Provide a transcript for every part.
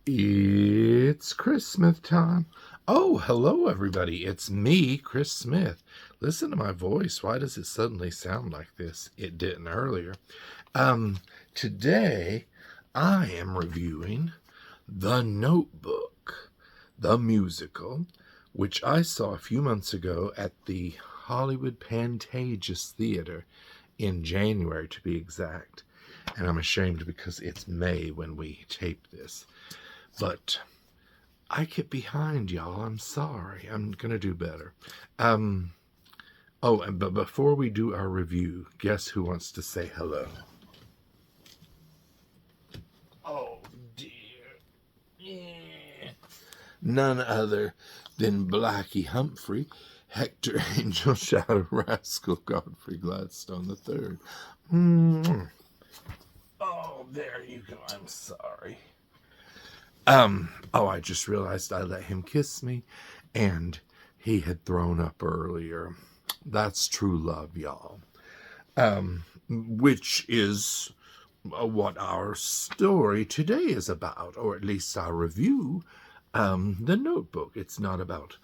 It's Chris Smith time. Oh, hello, everybody. It's me, Chris Smith. Listen to my voice. Why does it suddenly sound like this? It didn't earlier. Today I am reviewing The Notebook, the musical, which I saw a few months ago at the Hollywood Pantages Theater in January, to be exact. And I'm ashamed because it's May when we tape this. But I get behind, y'all. I'm sorry. I'm gonna do better. But before we do our review, guess who wants to say hello? Oh dear. None other than Blackie Humphrey, Hector Angel Shadow Rascal Godfrey Gladstone III. Oh, there you go. I'm sorry. I just realized I let him kiss me, and he had thrown up earlier. That's true love, y'all. Which is what our story today is about, or at least our review. The Notebook. It's not about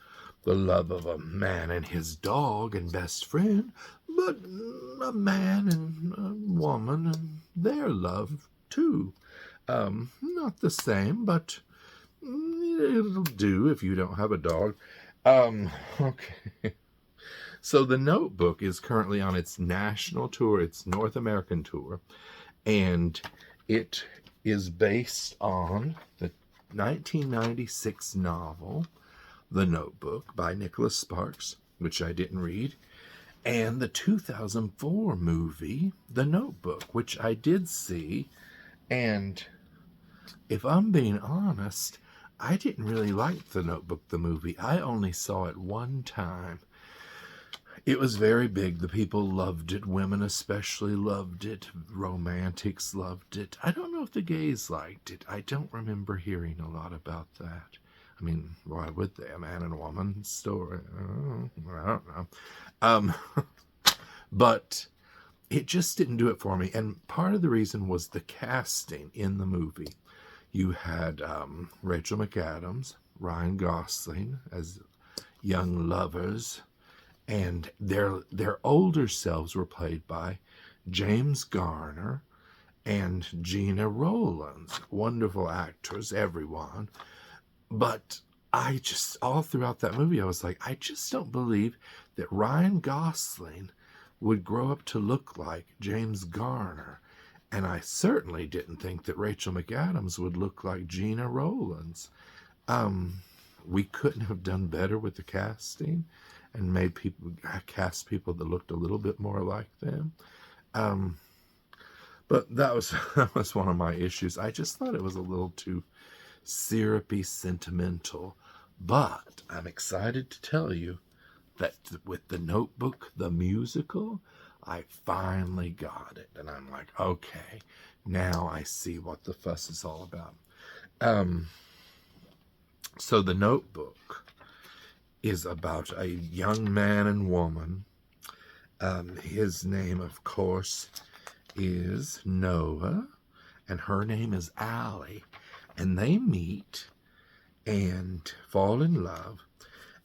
the love of a man and his dog and best friend, but a man and a woman and their love, too. Not the same, but it'll do if you don't have a dog. Okay. So The Notebook is currently on its national tour, its North American tour, and it is based on the 1996 novel, The Notebook, by Nicholas Sparks, which I didn't read, and the 2004 movie, The Notebook, which I did see, and if I'm being honest, I didn't really like The Notebook, the movie. I only saw it one time. It was very big. The people loved it. Women especially loved it. Romantics loved it. I don't know if the gays liked it. I don't remember hearing a lot about that. I mean, why would they? A man and a woman story? I don't know. But it just didn't do it for me. And part of the reason was the casting in the movie. You had Rachel McAdams, Ryan Gosling as young lovers, and their older selves were played by James Garner and Gina Rowlands. Wonderful actors, everyone. But I just, all throughout that movie, I was like, I just don't believe that Ryan Gosling would grow up to look like James Garner. And I certainly didn't think that Rachel McAdams would look like Gina Rowlands. We couldn't have done better with the casting and made people cast people that looked a little bit more like them. But that was one of my issues. I just thought it was a little too syrupy, sentimental. But I'm excited to tell you that with The Notebook, the musical, I finally got it. And I'm like, okay, now I see what the fuss is all about. So The Notebook is about a young man and woman. His name, of course, is Noah, and her name is Allie. And they meet and fall in love,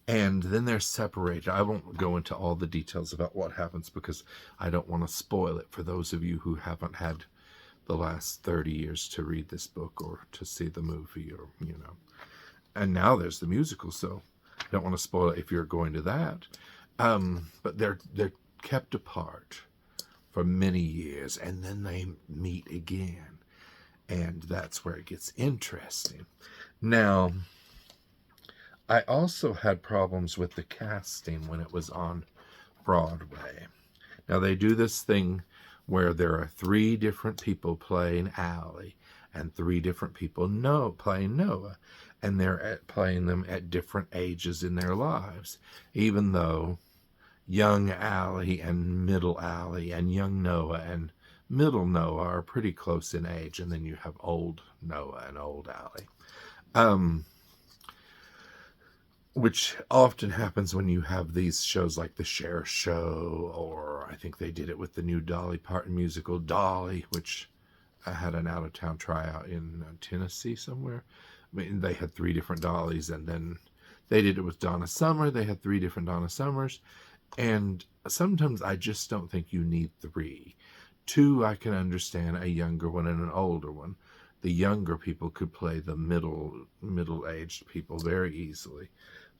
and then they're separated. I won't go into all the details about what happens because I don't want to spoil it for those of you who haven't had the last 30 years to read this book or to see the movie, or, you know. And now there's the musical, so I don't want to spoil it if you're going to that. But they're kept apart for many years, and then they meet again. And that's where it gets interesting. Now, I also had problems with the casting when it was on Broadway. Now, they do this thing where there are 3 different people playing Allie and 3 different people playing Noah. And they're playing them at different ages in their lives, even though young Allie and middle Allie and young Noah and middle Noah are pretty close in age, and then you have old Noah and old Allie. Which often happens when you have these shows like The Cher Show, or I think they did it with the new Dolly Parton musical, Dolly, which I had an out-of-town tryout in Tennessee somewhere. mean, they had 3 different Dollies, and then they did it with Donna Summer. They had 3 different Donna Summers. And sometimes I just don't think you need 3. 2, I can understand, a younger one and an older one. The younger people could play the middle-aged people very easily.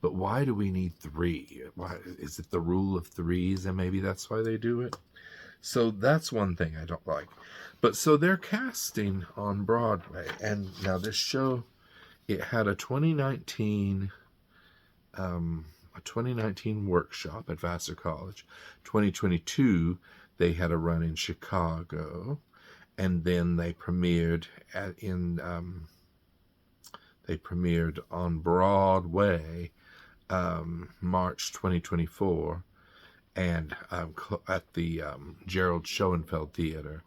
But why do we need 3? Why is it the rule of 3s, and maybe that's why they do it? So that's one thing I don't like. But so they're casting on Broadway, and now this show, it had a 2019 workshop at Vassar College. 2022 they had a run in Chicago, and then they premiered on Broadway March 2024, and at the Gerald Schoenfeld Theater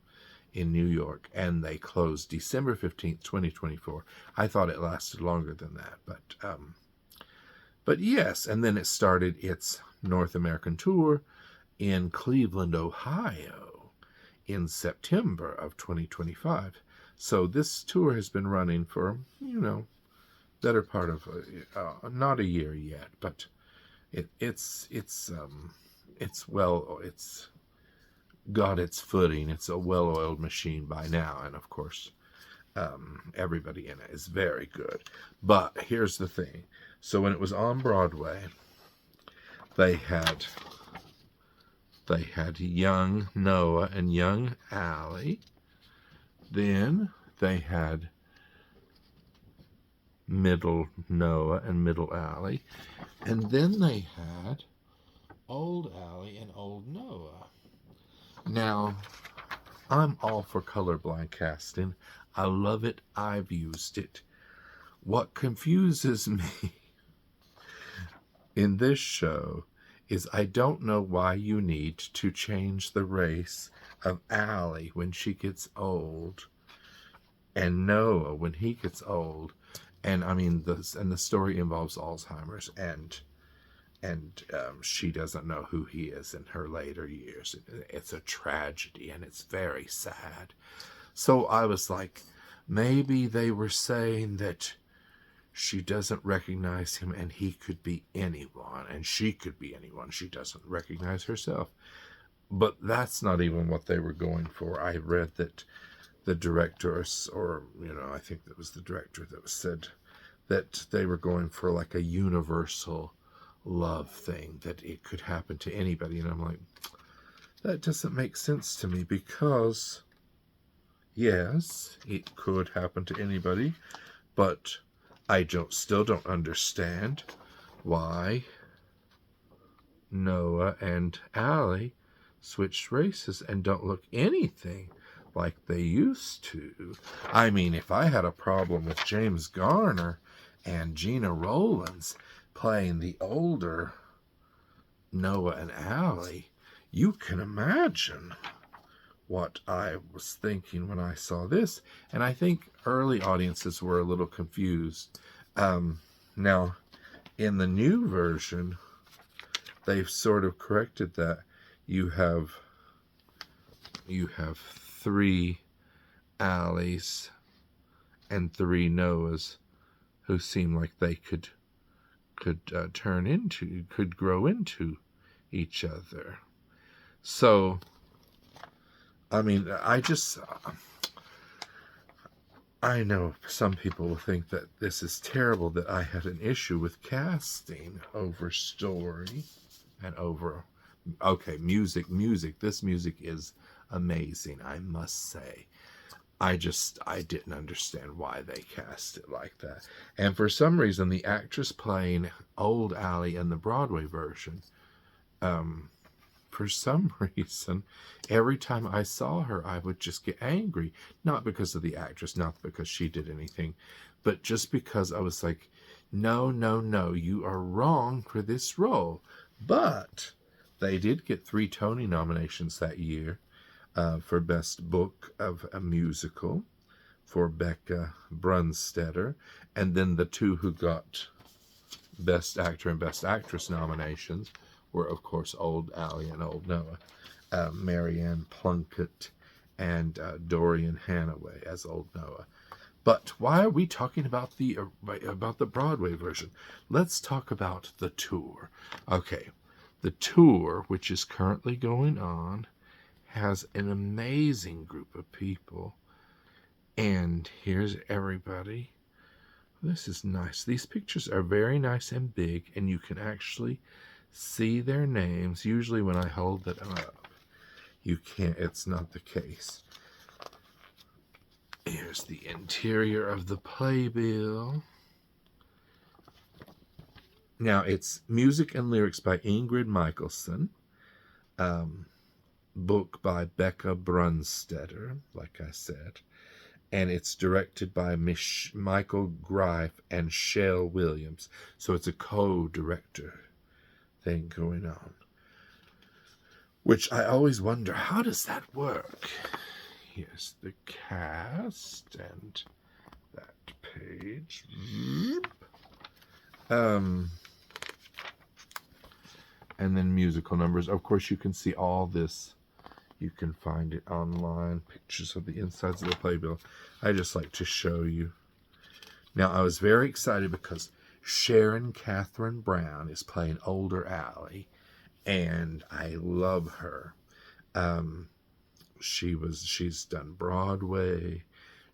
in New York, and they closed December 15th, 2024. I thought it lasted longer than that, but yes, and then it started its North American tour in Cleveland, Ohio in September of 2025. So this tour has been running for, better part of not a year yet, but it's got its footing. It's a well-oiled machine by now, and of course everybody in it is very good. But here's the thing. So when it was on Broadway, they had young Noah and young Allie. Then they had middle Noah and middle Allie. And then they had old Allie and old Noah. Now, I'm all for colorblind casting. I love it. I've used it. What confuses me in this show is I don't know why you need to change the race of Allie when she gets old, and Noah when he gets old. And I mean, the story involves Alzheimer's, and she doesn't know who he is in her later years. It's a tragedy, and it's very sad. So I was like, maybe they were saying that she doesn't recognize him, and he could be anyone, and she could be anyone. She doesn't recognize herself. But that's not even what they were going for. I read that the director, or I think that was the director that said that they were going for like a universal love thing, that it could happen to anybody. And I'm like, that doesn't make sense to me, because yes, it could happen to anybody, but I still don't understand why Noah and Allie switched races and don't look anything like they used to. I mean, if I had a problem with James Garner and Gina Rowlands playing the older Noah and Allie, you can imagine what I was thinking when I saw this. And I think early audiences were a little confused. Now, in the new version, they've sort of corrected that. You have 3 Allies and 3 Noahs who seem like they could grow into each other. So, I mean, I know some people will think that this is terrible, that I had an issue with casting over story and over, music. This music is amazing, I must say. I didn't understand why they cast it like that. And for some reason, the actress playing old Allie in the Broadway version, for some reason, every time I saw her, I would just get angry. Not because of the actress, not because she did anything, but just because I was like, no, you are wrong for this role. But they did get 3 Tony nominations that year for Best Book of a Musical for Becca Brunstetter, and then the 2 who got Best Actor and Best Actress nominations were, of course, old Allie and old Noah. Marianne Plunkett and Dorian Hanaway as old Noah. But why are we talking about the Broadway version? Let's talk about the tour. Okay, the tour, which is currently going on, has an amazing group of people. And here's everybody. This is nice. These pictures are very nice and big, and you can actually see their names. Usually when I hold it up, you can't, it's not the case. Here's the interior of the playbill. Now, it's music and lyrics by Ingrid Michaelson, book by Becca Brunstetter, like I said, and it's directed by Michael Greif and Shell Williams. So it's a co-director thing going on, which I always wonder, how does that work? Here's the cast and that page. And then musical numbers. Of course, you can see all this. You can find it online, pictures of the insides of the playbill. I just like to show you. Now, I was very excited because Sharon Catherine Brown is playing older Allie, and I love her. She's done Broadway.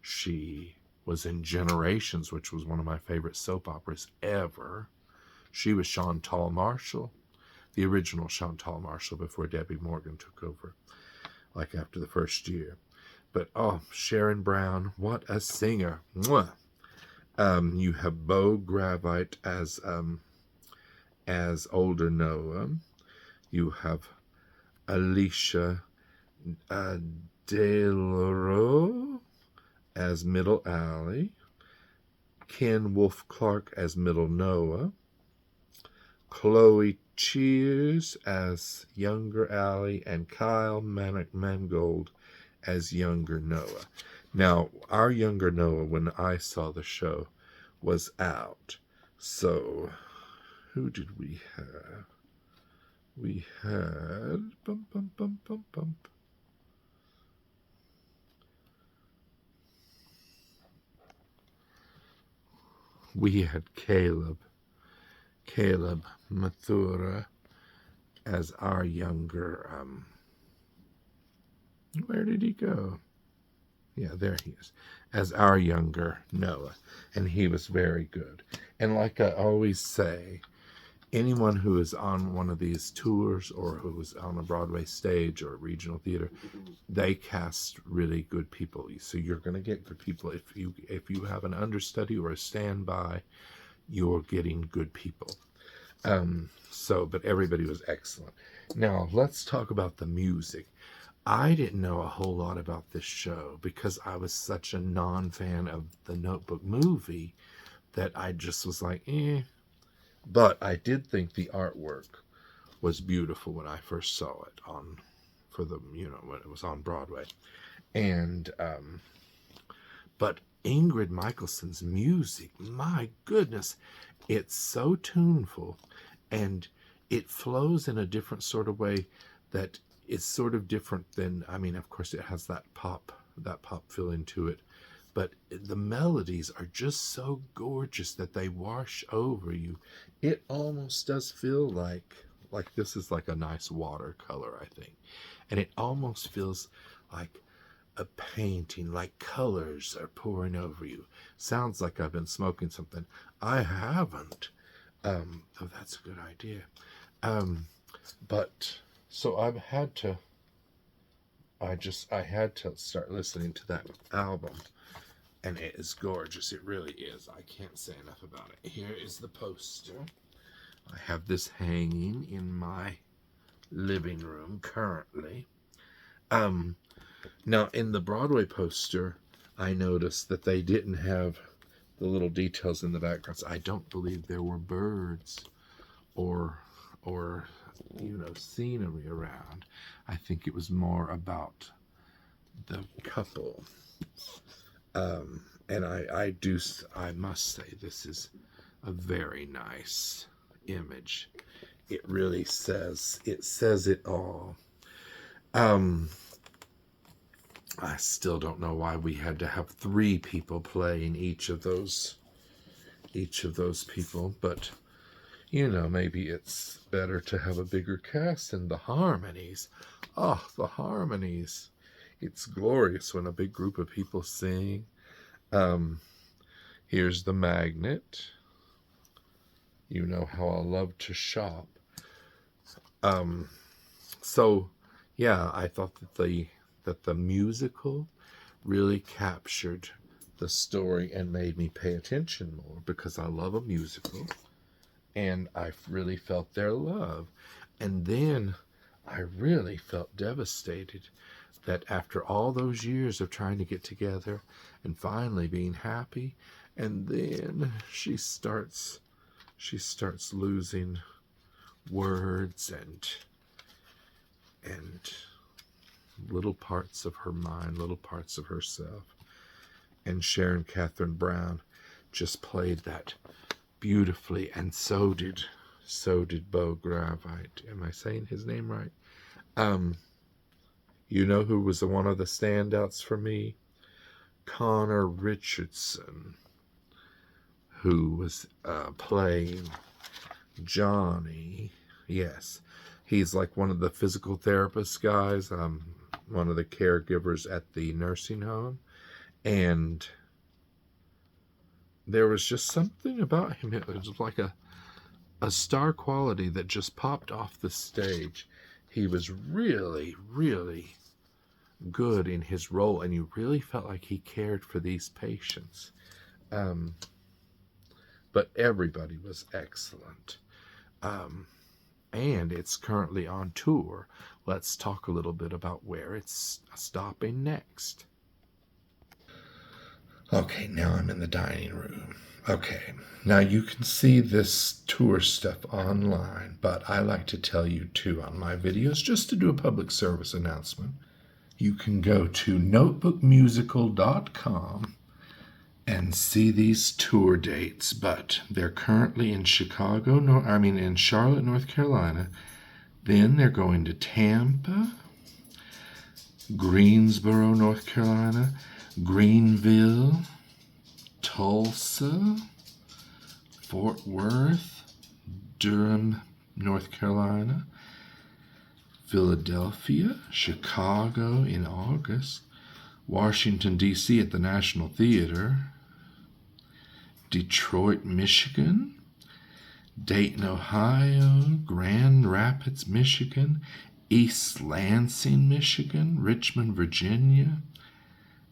She was in Generations, which was one of my favorite soap operas ever. She was Chantal Marshall, the original Chantal Marshall, before Debbie Morgan took over, like after the first year. But oh, Sharon Brown, what a singer! Mwah! You have Bo Gravite as older Noah. You have Alicia Deloro as middle Allie. Ken Wolf Clark as middle Noah. Chloe Cheers as younger Allie, and Kyle Mangold as younger Noah. Now, our younger Noah, when I saw the show, was out. So, who did we have? We had... We had Caleb Mathura as our younger, where did he go? Yeah, there he is, as our younger Noah, and he was very good. And like I always say, anyone who is on one of these tours or who is on a Broadway stage or a regional theater, they cast really good people. So you're going to get good people. If you have an understudy or a standby, you're getting good people. But everybody was excellent. Now, let's talk about the music. I didn't know a whole lot about this show because I was such a non-fan of the Notebook movie that I just was like, eh. But I did think the artwork was beautiful when I first saw it when it was on Broadway. And, but Ingrid Michaelson's music, my goodness, it's so tuneful, and it flows in a different sort of way that is sort of different than, of course it has that pop feeling to it, but the melodies are just so gorgeous that they wash over you. It almost does feel like this is like a nice watercolor, I think. And it almost feels like a painting, like colors are pouring over you. Sounds like I've been smoking something. I haven't. Oh, that's a good idea. But so I had to start listening to that album, and it is gorgeous. It really is. I can't say enough about it. Here is the poster. I have this hanging in my living room currently. Now, in the Broadway poster, I noticed that they didn't have the little details in the backgrounds. I don't believe there were birds or scenery around. I think it was more about the couple. And I must say, this is a very nice image. It really says it all. I still don't know why we had to have 3 people playing each of those people, but maybe it's better to have a bigger cast. And the harmonies, oh, the harmonies, it's glorious when a big group of people sing. Here's the magnet. You know how I love to shop. So yeah, I thought that the musical really captured the story and made me pay attention more, because I love a musical, and I really felt their love. And then I really felt devastated that after all those years of trying to get together and finally being happy, and then she starts losing words and little parts of her mind, little parts of herself. And Sharon Catherine Brown just played that beautifully, and so did Bo Gravite. Am I saying his name right? You know who was one of the standouts for me? Connor Richardson, who was playing Johnny. Yes, he's like one of the physical therapist guys, one of the caregivers at the nursing home. And there was just something about him. It was like a star quality that just popped off the stage. He was really, really good in his role, and you really felt like he cared for these patients. But everybody was excellent. And it's currently on tour. Let's talk a little bit about where it's stopping next. Okay, now I'm in the dining room. Okay, now you can see this tour stuff online, but I like to tell you too on my videos, just to do a public service announcement. You can go to notebookmusical.com and see these tour dates, but they're currently in in Charlotte, North Carolina. Then they're going to Tampa, Greensboro, North Carolina, Greenville, Tulsa, Fort Worth, Durham, North Carolina, Philadelphia, Chicago in August, Washington, D.C. at the National Theater, Detroit, Michigan, Dayton, Ohio, Grand Rapids, Michigan, East Lansing, Michigan, Richmond, Virginia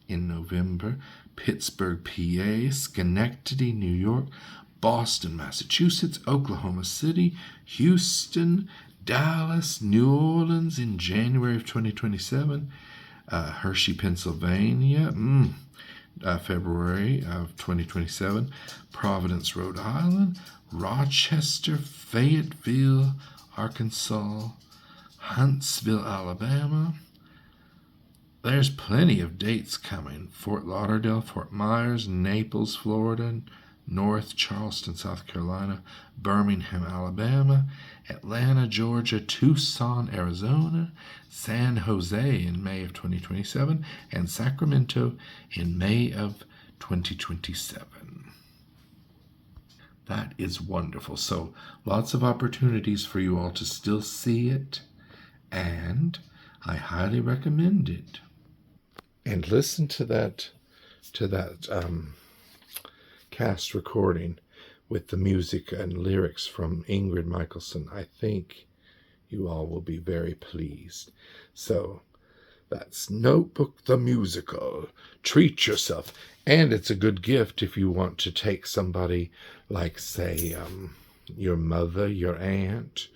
in November, Pittsburgh, PA, Schenectady, New York, Boston, Massachusetts, Oklahoma City, Houston, Dallas, New Orleans in January of 2027, Hershey, Pennsylvania, February of 2027, Providence, Rhode Island, Rochester, Fayetteville, Arkansas, Huntsville, Alabama. There's plenty of dates coming. Fort Lauderdale, Fort Myers, Naples, Florida, North Charleston, South Carolina, Birmingham, Alabama, Atlanta, Georgia, Tucson, Arizona, San Jose in May of 2027, and Sacramento in May of 2027. That is wonderful. So lots of opportunities for you all to still see it, and I highly recommend it. And listen to that cast recording with the music and lyrics from Ingrid Michaelson. I think you all will be very pleased. So that's Notebook the Musical. Treat yourself. And it's a good gift if you want to take somebody like, say, your mother, your aunt,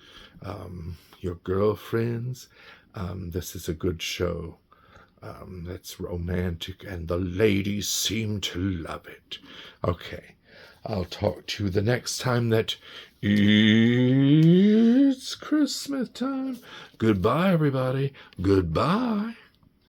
your girlfriends. This is a good show. That's romantic, and the ladies seem to love it. Okay, I'll talk to you the next time that it's Christmas time. Goodbye, everybody. Goodbye.